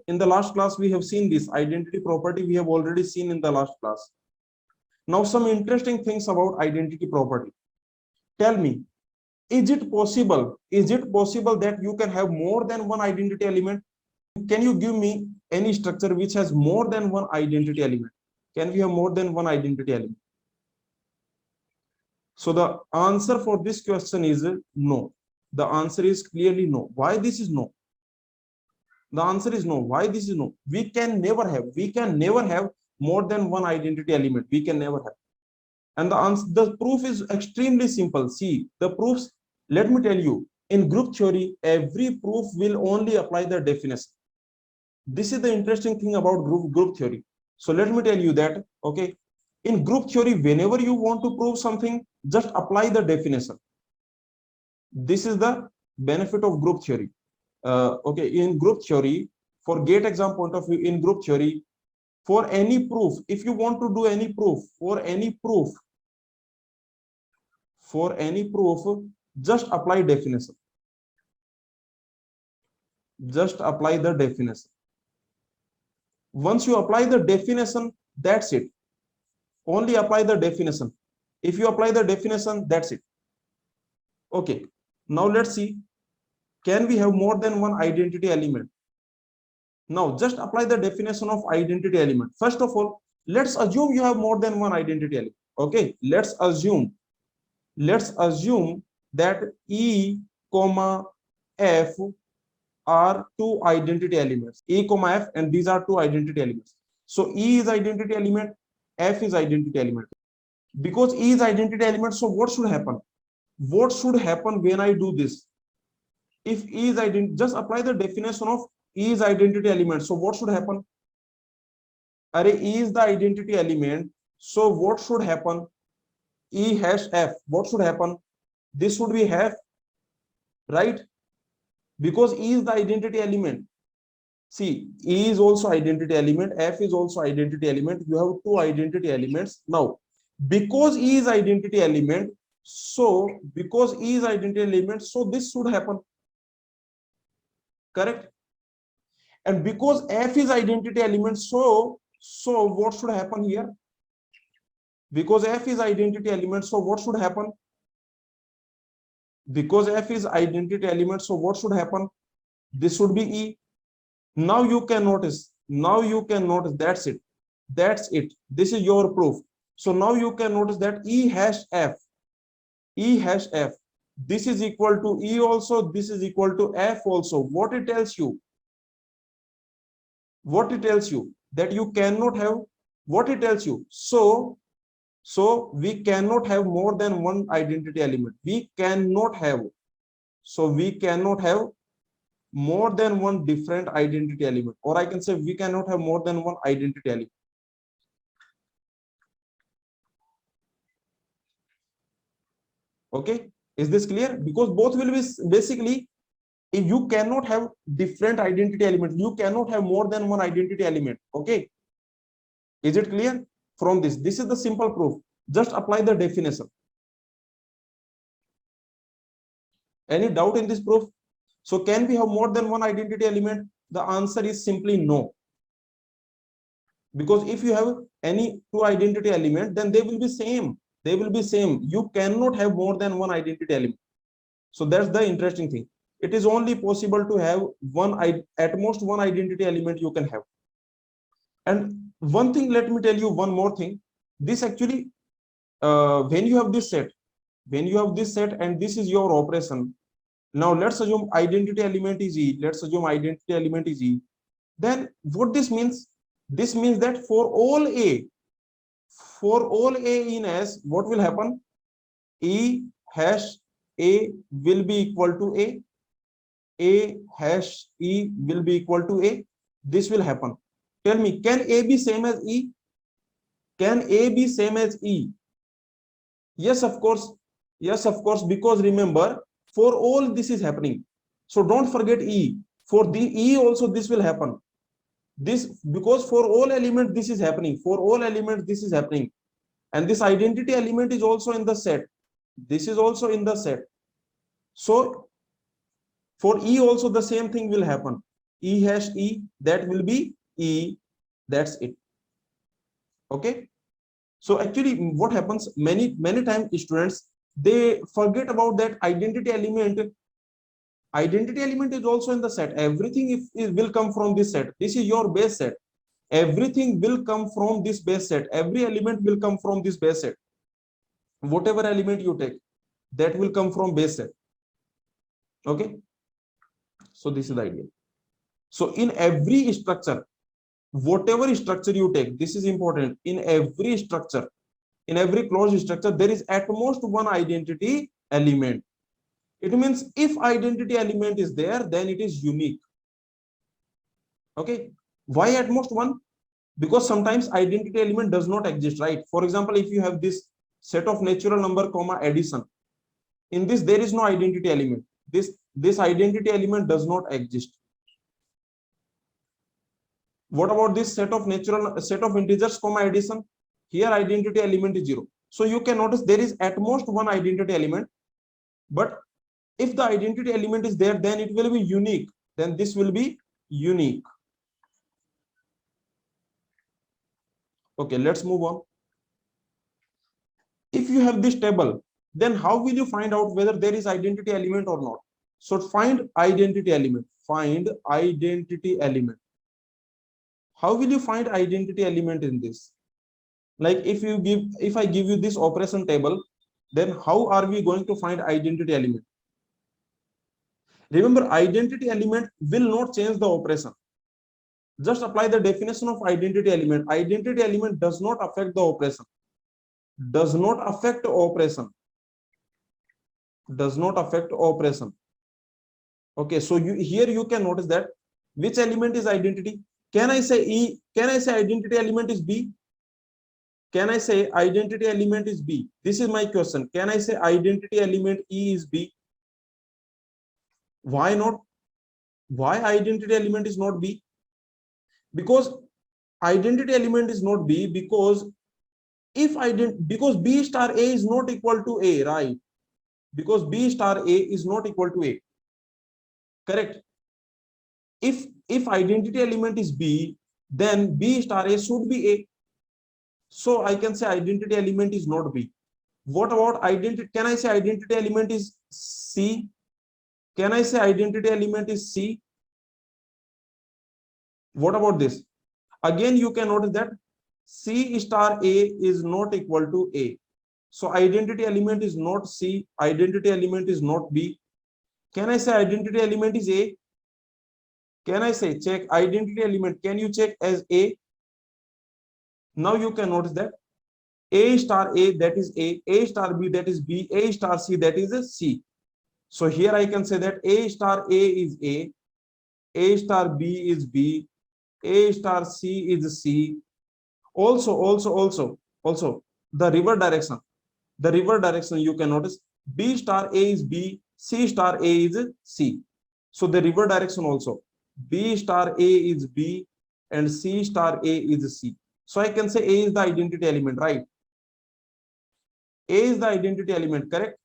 in the last class we have seen this identity property, we have already seen in the last class. Now some interesting things about identity property. Tell me, is it possible that you can have more than one identity element? Can you give me any structure which has more than one identity element? Can we have more than one identity element? So the answer for this question is no. The answer is clearly no. Why this is no? The answer is no. Why this is no? We can never have more than one identity element. We can never have. And the proof is extremely simple. See, the proofs, let me tell you, in group theory, every proof will only apply the definition. This is the interesting thing about group theory. So let me tell you that, okay, in group theory, whenever you want to prove something, just apply the definition. This is the benefit of group theory. Okay, in group theory, for GATE exam point of view, in group theory, for any proof, if you want to do any proof, for any proof, just apply definition. Just apply the definition. Once you apply the definition, that's it. Only apply the definition. If you apply the definition, that's it. Okay, now let's see, can we have more than one identity element? Now just apply the definition of identity element. First of all, let's assume you have more than one identity element. Okay, let's assume that E, F are two identity elements, E, F, and these are two identity elements. So E is identity element, F is identity element. Because E is identity element, so what should happen? What should happen when I do this? If E is identity, just apply the definition of E is identity element. So what should happen? Array E is the identity element. So what should happen? E hash F. What should happen? This should be F, right? Because E is the identity element. See, E is also identity element, F is also identity element. You have two identity elements. Now, because E is identity element, so this should happen. Correct? And because F is identity element, so what should happen here? Because F is identity element, so what should happen? Because F is identity element, so what should happen? This should be E. Now you can notice, that's it. This is your proof. So now you can notice that E hash F, this is equal to E also, this is equal to F also. What it tells you? That you cannot have, what it tells you? So we cannot have more than one identity element. We cannot have more than one different identity element, or I can say we cannot have more than one identity element. Okay, is this clear? Because both will be basically, if you cannot have different identity elements, you cannot have more than one identity element. Okay, is it clear? From this is the simple proof. Just apply the definition. Any doubt in this proof? So can we have more than one identity element? The answer is simply no. Because if you have any two identity element, then they will be same. You cannot have more than one identity element. So that's the interesting thing. It is only possible to have at most one identity element you can have. And one thing, let me tell you one more thing. This actually, when you have this set and this is your operation. Now let's assume identity element is E. Then what this means? This means that for all A in S, what will happen? E hash A will be equal to A hash E will be equal to A. This will happen. Tell me, can A be same as E? Can A be same as E? Yes, of course, because remember, for all this is happening. So don't forget E. For the E also this will happen. This, because for all elements this is happening. And this identity element is also in the set. This is also in the set. So for E also the same thing will happen. E hash E, that will be E. That's it. Okay. So actually what happens, many times students, they forget about that identity element. Identity element is also in the set. Everything if it will come from this set. This is your base set. Everything will come from this base set. Every element will come from this base set. Whatever element you take, that will come from base set. Okay. So this is the idea. So in every structure, whatever structure you take, this is important. In every structure, in every closed structure, there is at most one identity element. It means if identity element is there, then it is unique. Okay. Why at most one? Because sometimes identity element does not exist, right? For example, if you have this set of natural number comma addition, in this there is no identity element. This identity element does not exist. What about this set of integers comma addition? Here identity element is 0. So you can notice there is at most one identity element, but if the identity element is there, then it will be unique. Then this will be unique. Okay, let's move on. If you have this table, then how will you find out whether there is identity element or not? So find identity element. Find identity element. How will you find identity element in this? Like if I give you this operation table, then how are we going to find identity element? Remember, identity element will not change the operation. Just apply the definition of identity element. Identity element does not affect the operation. Does not affect operation. Does not affect operation. Okay, so here you can notice that which element is identity. Can I say E? Can I say identity element is B? Can I say identity element is B? This is my question. Can I say identity element E is B? Why not? Why identity element is not B? Because identity element is not B because because B star A is not equal to A, right? Because B star A is not equal to A. Correct? If identity element is B, then B star A should be A. So I can say identity element is not B. What about identity? Can I say identity element is C? Can I say identity element is C? What about this? Again, you can notice that C star A is not equal to A. So identity element is not C. Identity element is not B. Can I say identity element is A? Can I say check identity element? Can you check as A? Now you can notice that A star A, that is A star B, that is B, A star C, that is a C. So here I can say that A star A is A star B is B, A star C is C. Also, the reverse direction. The reverse direction you can notice B star A is B, C star A is C. So the reverse direction also B star A is B and C star A is C. So I can say A is the identity element, right? A is the identity element, correct?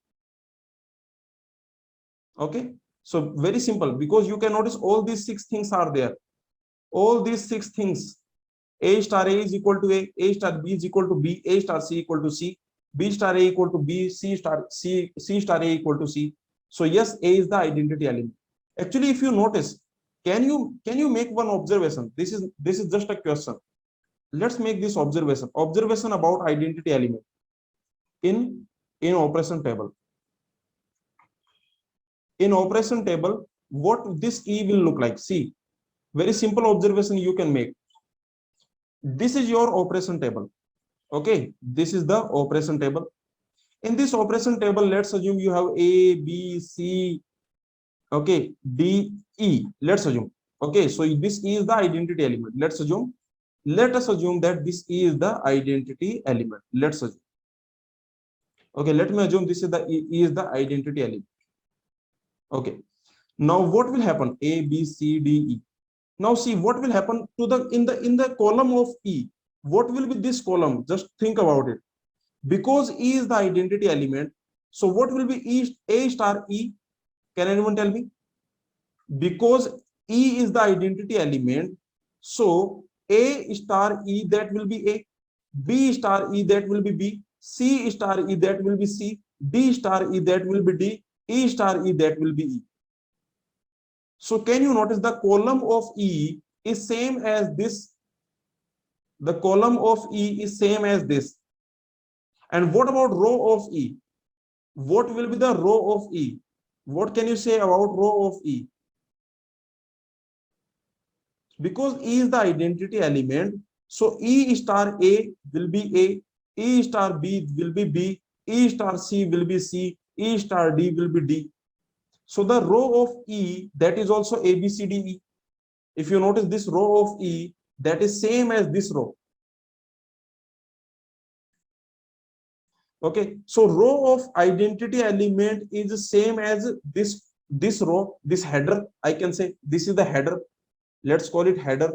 Okay. So very simple, because you can notice all these 6 things are there. All these 6 things. A star A is equal to A star B is equal to B, A star C equal to C, B star A equal to B, C star A equal to C. So yes, A is the identity element. Actually, if you notice, can you make one observation? This is just a question. Let's make this observation about identity element in operation table. In operation table, what this E will look like? See, very simple observation you can make. This is your operation table. Okay, this is the operation table. In this operation table, let's assume you have A, B, C, okay, D, E. Let's assume. Okay, so this E is the identity element. Let us assume that this E is the identity element. Let's assume. Okay, let me assume this is the E is the identity element. Okay. Now what will happen? A, B, C, D, E. Now see what will happen to the in the column of E. What will be this column? Just think about it. Because E is the identity element, so what will be A star E? Can anyone tell me? Because E is the identity element. So A star E, that will be A. B star E, that will be B. C star E, that will be C. D star E, that will be D. E star E, that will be E. So can you notice the column of E is same as this? The column of E is same as this. And what about row of E? What will be the row of E? What can you say about row of E? Because E is the identity element, so E star A will be A, E star B will be B, E star C will be C, E star D will be D. So the row of E, that is also A, B, C, D, E. If you notice this row of E, that is same as this row. Okay, so row of identity element is the same as this row, this header. I can say this is the header. Let's call it header.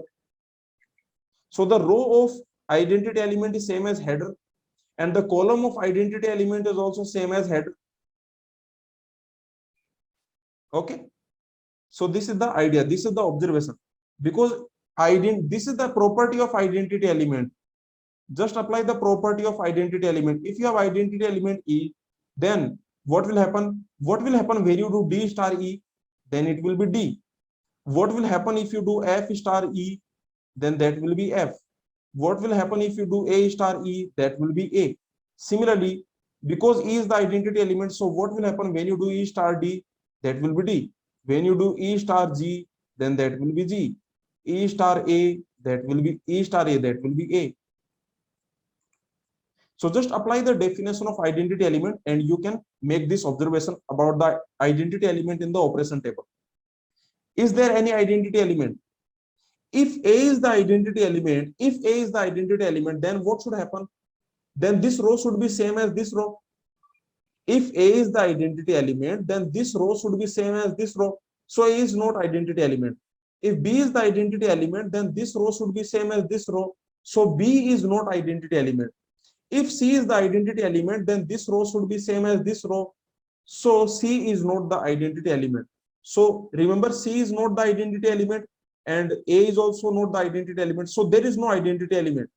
So the row of identity element is same as header, and the column of identity element is also same as header. Okay, so this is the idea, this is the observation. Because this is the property of identity element. Just apply the property of identity element. If you have identity element E, then what will happen? What will happen when you do D star E? Then it will be D. What will happen if you do F star E? Then that will be F. What will happen if you do A star E? That will be A. Similarly, because E is the identity element, so what will happen when you do E star D? That will be D. When you do E star G, then that will be G. E star A, that will be E star A, that will be A. So just apply the definition of identity element and you can make this observation about the identity element in the operation table. Is there any identity element? If A is the identity element, then what should happen? Then this row should be same as this row. If A is the identity element, then this row should be same as this row. So A is not identity element. If B is the identity element, then this row should be same as this row. So B is not identity element. If C is the identity element, then this row should be same as this row. So C is not the identity element. So remember, C is not the identity element and A is also not the identity element. So there is no identity element.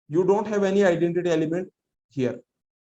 You don't have any identity element here.